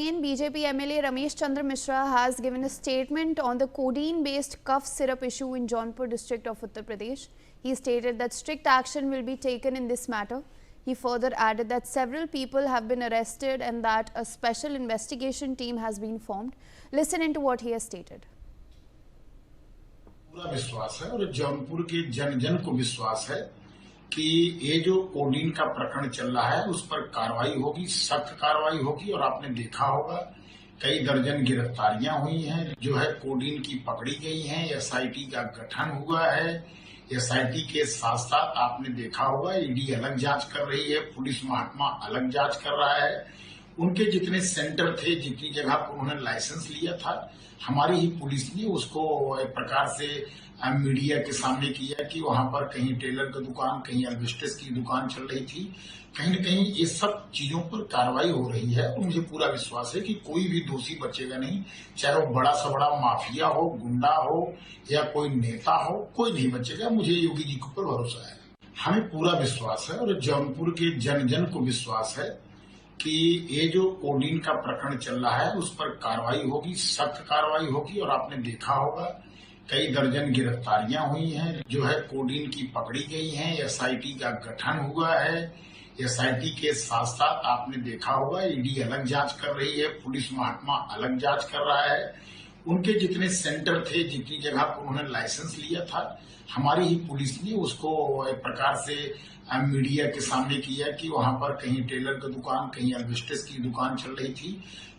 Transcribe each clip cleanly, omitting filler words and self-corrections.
again, BJP MLA Ramesh Chandra Mishra has given a statement on the codeine-based cough syrup issue in Jaunpur district of Uttar Pradesh. He stated that strict action will be taken in this matter. He further added that several people have been arrested and that a special investigation team has been formed. Listen into what he has stated. पूरा विश्वास है और जौनपुर के जन जन को विश्वास है कि ये जो कोडीन का प्रकरण चल रहा है उस पर कार्रवाई होगी, सख्त कार्रवाई होगी। और आपने देखा होगा कई दर्जन गिरफ्तारियां हुई हैं, जो है कोडीन की पकड़ी गई हैं। एसआईटी का गठन हुआ है। एसआईटी के साथ साथ आपने देखा होगा ईडी अलग जांच कर रही है, पुलिस महकमा अलग जांच कर रहा है। उनके जितने सेंटर थे, जितनी जगह पर उन्होंने लाइसेंस लिया था, हमारी ही पुलिस ने उसको एक प्रकार से मीडिया के सामने किया कि वहां पर कहीं टेलर की दुकान, कहीं एल्वेस्टर्स की दुकान चल रही थी। कहीं न कहीं ये सब चीजों पर कार्रवाई हो रही है और मुझे पूरा विश्वास है कि कोई भी दोषी बचेगा नहीं, चाहे वो बड़ा से बड़ा माफिया हो, गुंडा हो या कोई नेता हो, कोई नहीं बचेगा। मुझे योगी जी के ऊपर भरोसा है। हमें पूरा विश्वास है और जौनपुर के जन जन को विश्वास है कि ये जो कोडीन का प्रकरण चल रहा है उस पर कार्रवाई होगी, सख्त कार्रवाई होगी। और आपने देखा होगा कई दर्जन गिरफ्तारियां हुई हैं, जो है कोडीन की पकड़ी गई हैं। एसआईटी का गठन हुआ है। एसआईटी के साथ साथ आपने देखा होगा ईडी अलग जांच कर रही है, पुलिस महकमा अलग जांच कर रहा है। उनके जितने सेंटर थे, जितनी जगह पर उन्होंने लाइसेंस लिया था, हमारी ही पुलिस ने उसको एक प्रकार से मीडिया के सामने किया कि वहां पर कहीं टेलर की दुकान, कहीं एल्वेस्टर्स की दुकान चल रही थी।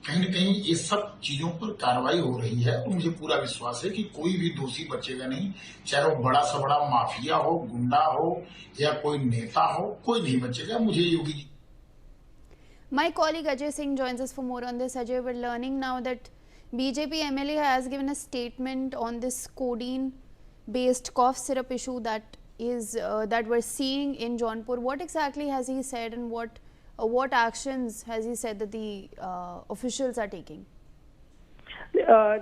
कहीं न कहीं ये सब चीजों पर कार्रवाई हो रही है और मुझे पूरा विश्वास है कि कोई भी दोषी बचेगा नहीं, चाहे वो बड़ा से बड़ा माफिया हो, गुंडा हो या कोई नेता हो, कोई नहीं बचेगा। मुझे Yogi ji. My colleague Ajay Singh joins us for more on this. Ajay, we're learning now that BJP MLA has given a statement on this codeine-based cough syrup issue that we're seeing in Jaunpur. What exactly has he said, and what actions has he said that the officials are taking?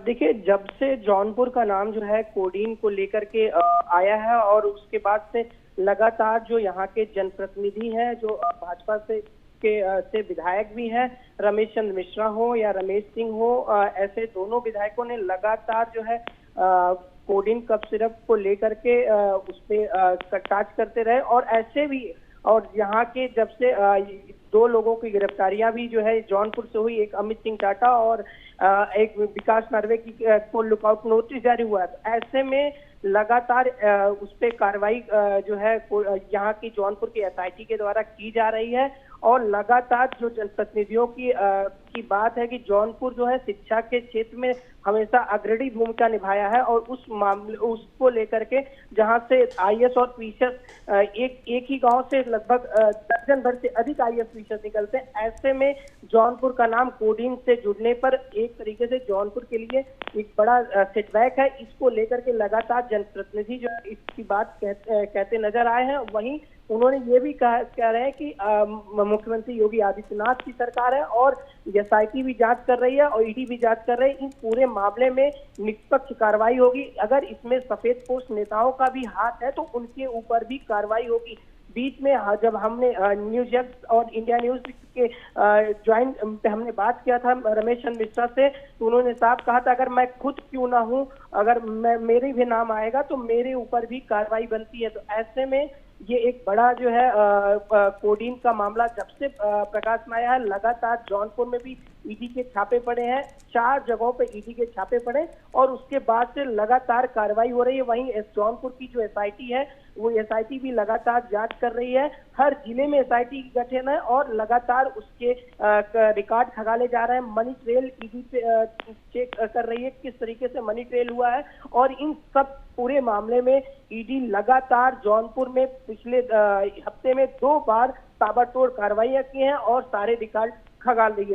देखिए, जब से जौनपुर का नाम जो है codeine को लेकर के आया है और उसके बाद से लगातार जो यहाँ के जनप्रतिनिधि हैं, जो भाजपा से विधायक भी हैं, रमेश चंद्र मिश्रा हो या रमेश सिंह हो, ऐसे दोनों विधायकों ने लगातार जो है कोडीन कफ सिरप को लेकर के उस पे कटाक्ष करते रहे। और ऐसे भी, और यहाँ के जब से दो लोगों की गिरफ्तारियां भी जो है जौनपुर से हुई, एक अमित सिंह टाटा और एक विकास नरवे की को लुकआउट नोटिस जारी हुआ है। तो ऐसे में लगातार उस पे कार्रवाई जो है यहाँ की जौनपुर की एसआईटी के द्वारा की जा रही है। और लगातार जो जनप्रतिनिधियों की बात है कि जौनपुर जो है शिक्षा के क्षेत्र में हमेशा अग्रणी भूमिका निभाया है, और उस मामले उसको लेकर के जहां से आईएएस और पीएस एक ही गांव से लगभग दर्जन भर से अधिक आईएएस पीएस निकलते हैं। ऐसे में जौनपुर का नाम कोडीन से जुड़ने पर एक तरीके से जौनपुर के लिए एक बड़ा सेटबैक है। इसको लेकर के लगातार जनप्रतिनिधि जो इसकी बात कहते नजर आए हैं। वहीं उन्होंने ये भी कह रहे हैं कि मुख्यमंत्री योगी आदित्यनाथ की सरकार है और एसआईटी भी जांच कर रही है और ईडी भी जांच कर रही है। इस पूरे मामले में निष्पक्ष कार्रवाई होगी। अगर इसमें सफेद पोश नेताओं का भी हाथ है तो उनके ऊपर भी कार्रवाई होगी। बीच में जब हमने न्यूज एक्स और इंडिया न्यूज के ज्वाइंट पे हमने बात किया था रमेश चंद्र मिश्रा से, तो उन्होंने साफ कहा था अगर मैं खुद क्यों ना हूं, अगर मेरे भी नाम आएगा तो मेरे ऊपर भी कार्रवाई बनती है। तो ऐसे में ये एक बड़ा जो है कोडीन का मामला जब से प्रकाश में आया है, लगातार जौनपुर में भी ईडी के छापे पड़े हैं, 4 जगहों पे ईडी के छापे पड़े और उसके बाद से लगातार कार्रवाई हो रही है। वहीं जौनपुर की जो एसआईटी है वो एसआईटी भी लगातार जांच कर रही है। हर जिले में एसआईटी की गठन है और लगातार उसके रिकॉर्ड खंगाले जा रहे हैं। मनी ट्रेल ईडी पे चेक कर रही है किस तरीके से मनी ट्रेल हुआ है। और इन सब पूरे मामले में ईडी लगातार जौनपुर में पिछले हफ्ते में 2 बार ताबड़तोड़ कार्रवाइयां की हैं और सारे रिकॉर्ड खंगाल रही है।